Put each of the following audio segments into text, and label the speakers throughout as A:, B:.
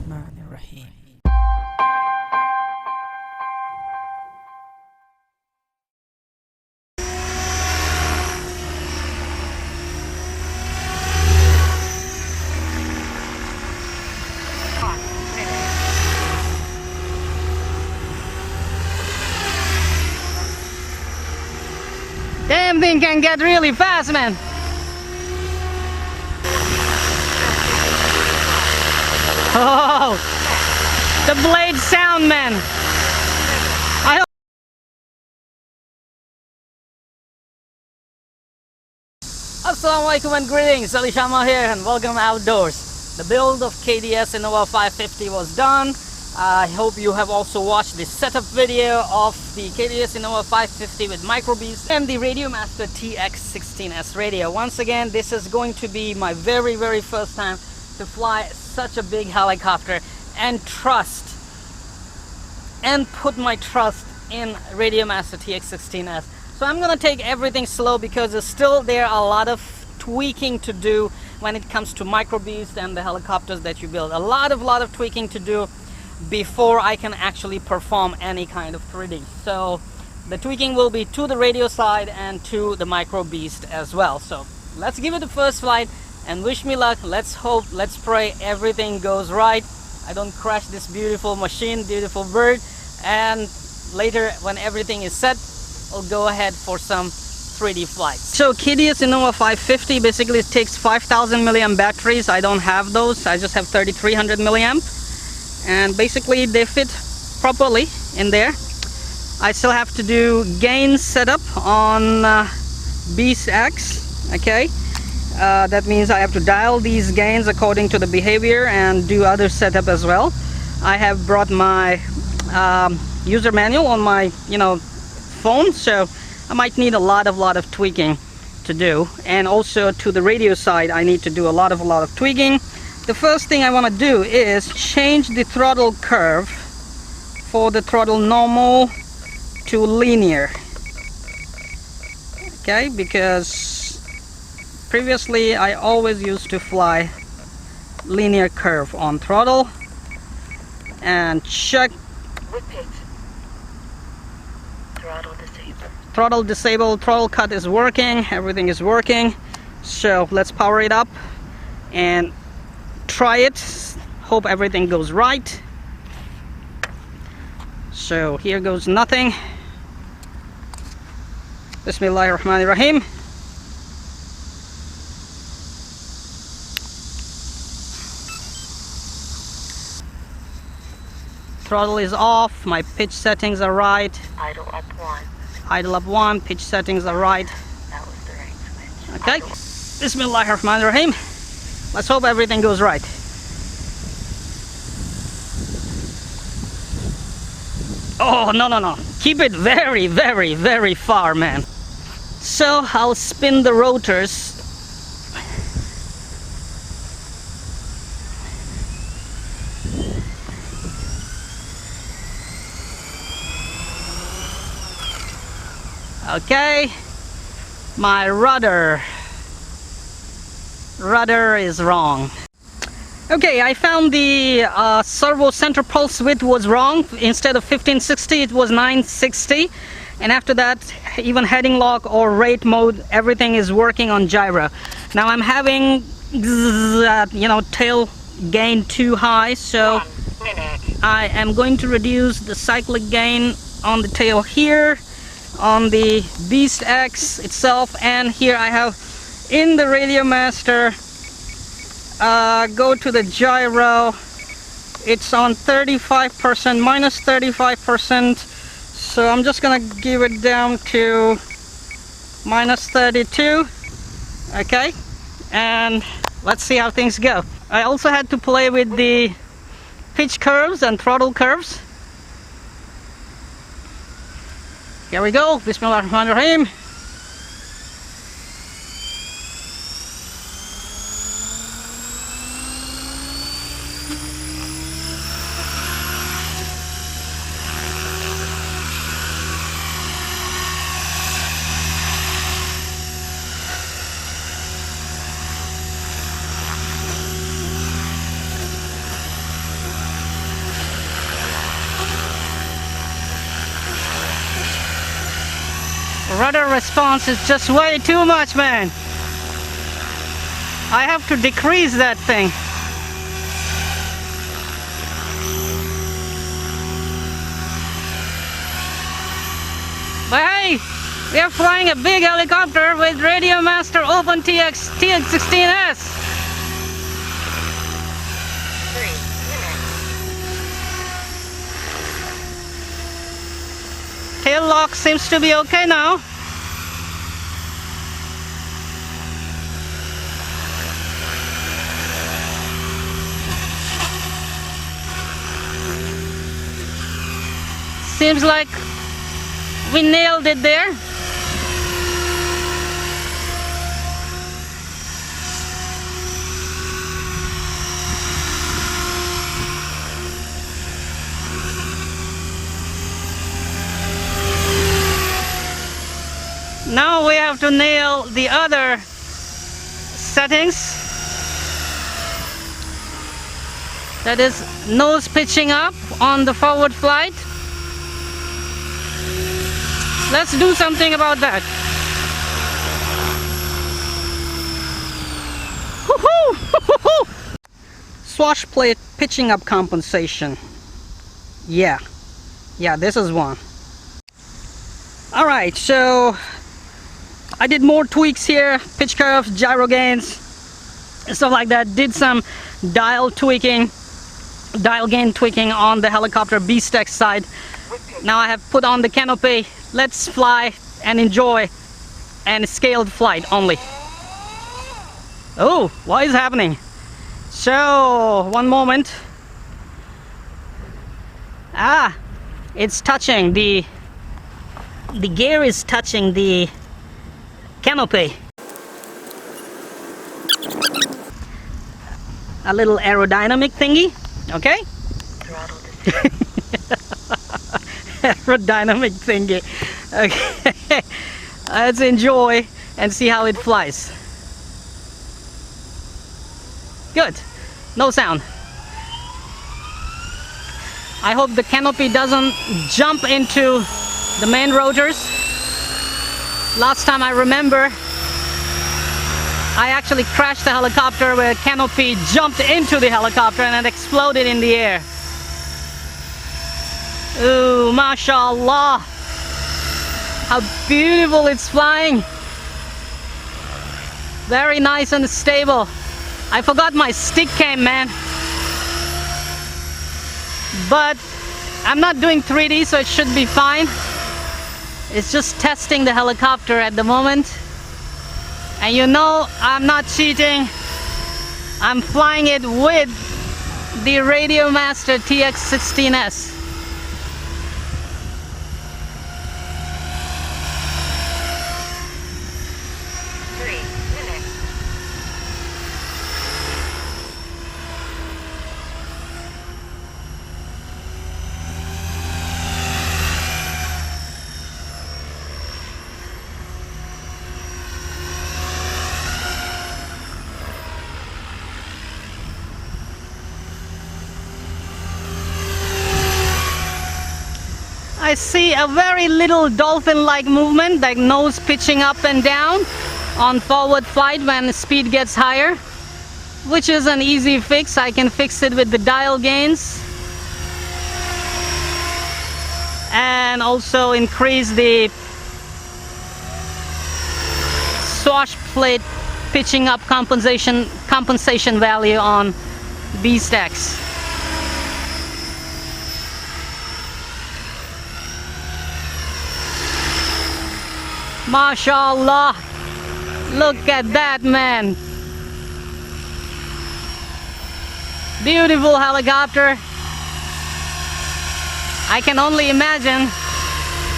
A: Bismillahirrahmanirrahim. Damn thing can get really fast, man. Oh, the blade sound, man. Assalamu alaikum and greetings. Alishanmao here and welcome outdoors. The build of KDS Innova 550 was done. I hope you have also watched the setup video of the KDS Innova 550 with microbeast and the RadioMaster TX16S radio. Once again, this is going to be my very first time to fly such a big helicopter and put my trust in RadioMaster TX16S. So I'm gonna take everything slow because there are a lot of tweaking to do when it comes to microbeast and the helicopters that you build. A lot of tweaking to do before I can actually perform any kind of 3D. So the tweaking will be to the radio side and to the microbeast as well. So let's give it the first flight and wish me luck. Let's hope, let's pray everything goes right. I don't crash this beautiful machine, beautiful bird, and later when everything is set, I'll go ahead for some 3D flights. So KDS Innova 550 basically takes 5000 milliamp batteries. I don't have those. I just have 3300 milliamp, and basically they fit properly in there. I still have to do gain setup on beastX. Okay, that means I have to dial these gains according to the behavior and do other setup as well. I have brought my user manual on my phone, so I might need a lot of tweaking to do. And also to the radio side, I need to do a lot of tweaking. The first thing I want to do is change the throttle curve for the throttle normal to linear. Okay, because previously I always used to fly linear curve on throttle. And check.
B: Repeat. Throttle disabled.
A: Throttle disabled, throttle cut is working, everything is working. So let's power it up and try it. Hope everything goes right. So here goes nothing. Bismillahirrahmanirrahim. Throttle is off, my pitch settings are right.
B: Idle up 1.
A: Idle up 1, pitch settings are right.
B: That was the right switch.
A: Okay. Bismillahirrahmanirrahim. Let's hope everything goes right. Oh, no. Keep it very far, man. So I'll spin the rotors. Okay, my rudder is wrong. Okay, I found the servo center pulse width was wrong. Instead of 1560, it was 960. And after that, even heading lock or rate mode, everything is working on gyro. Now I'm having tail gain too high, so I am going to reduce the cyclic gain on the tail here, on the beastX itself, and here I have in the RadioMaster, go to the gyro, it's on 35%, minus 35%, so I'm just gonna give it down to minus 32. Okay, and let's see how things go. I also had to play with the pitch curves and throttle curves. Here we go. Bismillahirrahmanirrahim. response is just way too much, man. I have to decrease that thing. But hey, we are flying a big helicopter with RadioMaster OpenTx TX16S.
B: 3 minutes.
A: Tail lock seems to be okay now. Seems like we nailed it there. Now we have to nail the other settings. That is nose pitching up on the forward flight. Let's do something about that. Woohoo! Swash plate pitching up compensation. Yeah, this is one. Alright, so I did more tweaks here, pitch curves, gyro gains, and stuff like that. Did some dial tweaking, dial gain tweaking on the helicopter beastX side. Now I have put on the canopy. Let's fly and enjoy and scaled flight only. Oh, what is happening? So, one moment. It's touching the gear is touching the canopy. A little aerodynamic thingy, okay?
B: Throttle decision.
A: Aerodynamic thingy. Okay, let's enjoy and see how it flies. Good, no sound. I hope the canopy doesn't jump into the main rotors. Last time I remember, I actually crashed the helicopter where canopy jumped into the helicopter and it exploded in the air. Ooh, mashallah. How beautiful it's flying. Very nice and stable. I forgot my stick cam, man. But I'm not doing 3D, so it should be fine. It's just testing the helicopter at the moment. And you know, I'm not cheating. I'm flying it with the RadioMaster TX16S. I see a very little dolphin-like movement, like nose pitching up and down on forward flight when the speed gets higher, which is an easy fix. I can fix it with the dial gains and also increase the swash plate pitching up compensation value on beastX. MashaAllah, look at that, man. Beautiful helicopter. I can only imagine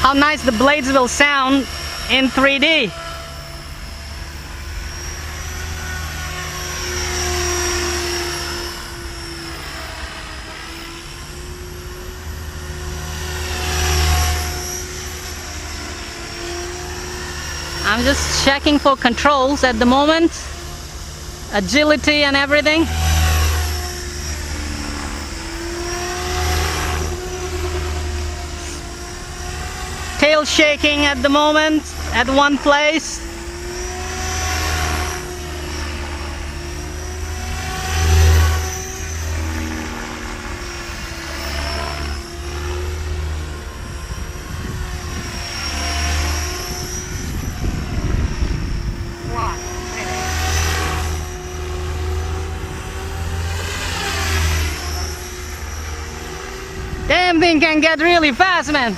A: how nice the blades will sound in 3D. I'm just checking for controls at the moment, agility and everything. Tail shaking at the moment. at one place. Damn thing can get really fast, man.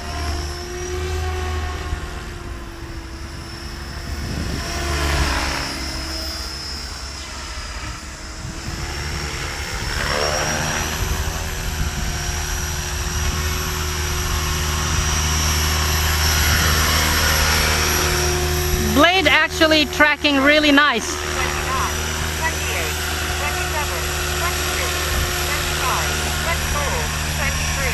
A: Blade actually tracking really nice.
B: 29, 28, 27, 26, 25, 24, 23,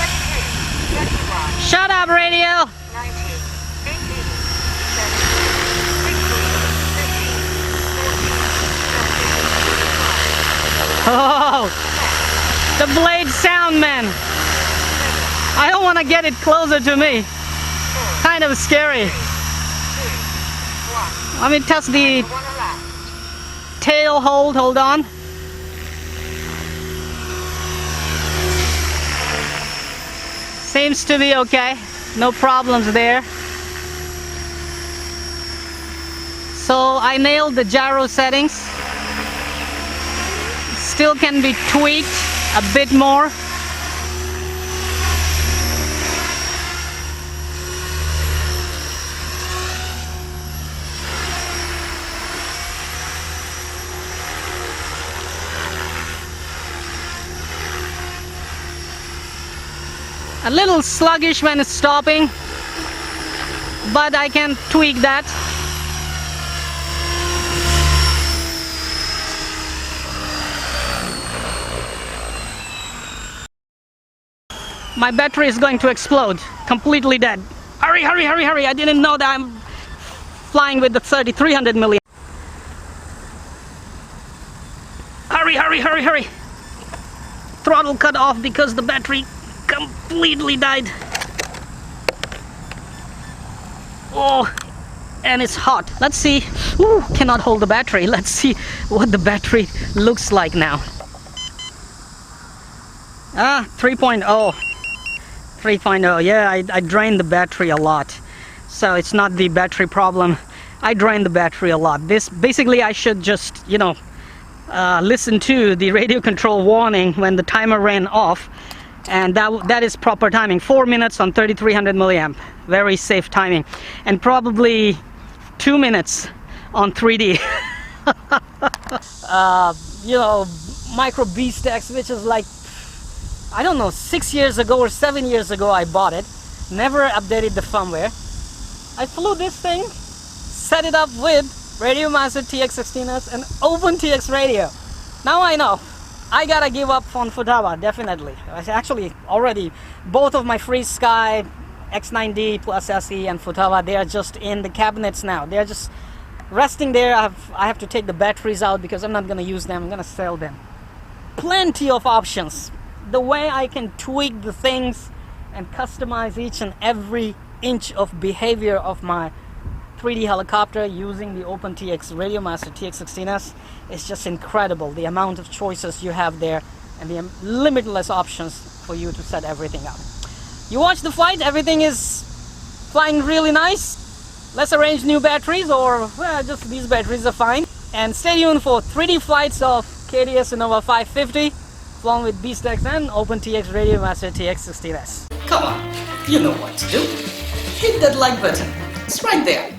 B: 22, 21,
A: Shut up, radio!
B: 19, 18, 17, 16, 14, 15, 14, 15,
A: Oh, the blade sound, man. I don't want to get it closer to me. Kind of scary.
B: 2, 1,
A: Let me test the
B: 1 elapsed.
A: tail hold. Hold on. Seems to be okay. No problems there. So I nailed the gyro settings. Still can be tweaked a bit more. A little sluggish when it's stopping, but I can tweak that. My battery is going to explode. Completely dead. Hurry, hurry, hurry, hurry. I didn't know that I'm flying with the 3300 milliamp. Hurry, hurry, hurry, hurry. Throttle cut off because the battery completely died. Oh, and it's hot. Let's see. Ooh, cannot hold the battery. Let's see what the battery looks like now. 3.0. 3.0. Yeah, I drained the battery a lot. So it's not the battery problem. I drained the battery a lot. This basically I should just, you know, listen to the radio control warning when the timer ran off. And that is proper timing. 4 minutes on 3300 milliamp. Very safe timing. And probably 2 minutes on 3D. You know, micro beastX, which is like, I don't know, 6 years ago or 7 years ago I bought it. Never updated the firmware. I flew this thing, set it up with RadioMaster TX16S and OpenTx radio. Now I know. I gotta give up on Futaba, definitely. Actually, already, both of my Free Sky, X9D plus SE and Futaba, they are just in the cabinets now. They're just resting there. I have to take the batteries out because I'm not gonna use them. I'm gonna sell them. Plenty of options. The way I can tweak the things and customize each and every inch of behavior of my 3D helicopter using the OpenTx RadioMaster TX16S is just incredible. The amount of choices you have there and the limitless options for you to set everything up. You watch the flight, everything is flying really nice. Let's arrange new batteries, or well, just these batteries are fine. And stay tuned for 3D flights of KDS Innova 550 flown with beastX and OpenTx RadioMaster TX16S. Come on, you know what to do. Hit that like button. It's right there.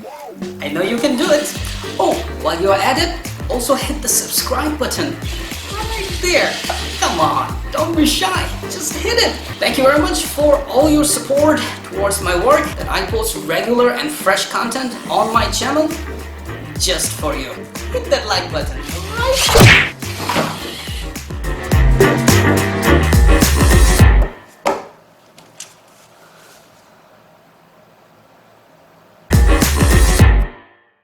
A: I know you can do it. Oh, while you're at it, also hit the subscribe button. Right there. Come on, don't be shy. Just hit it. Thank you very much for all your support towards my work, that I post regular and fresh content on my channel just for you. Hit that like button. Right?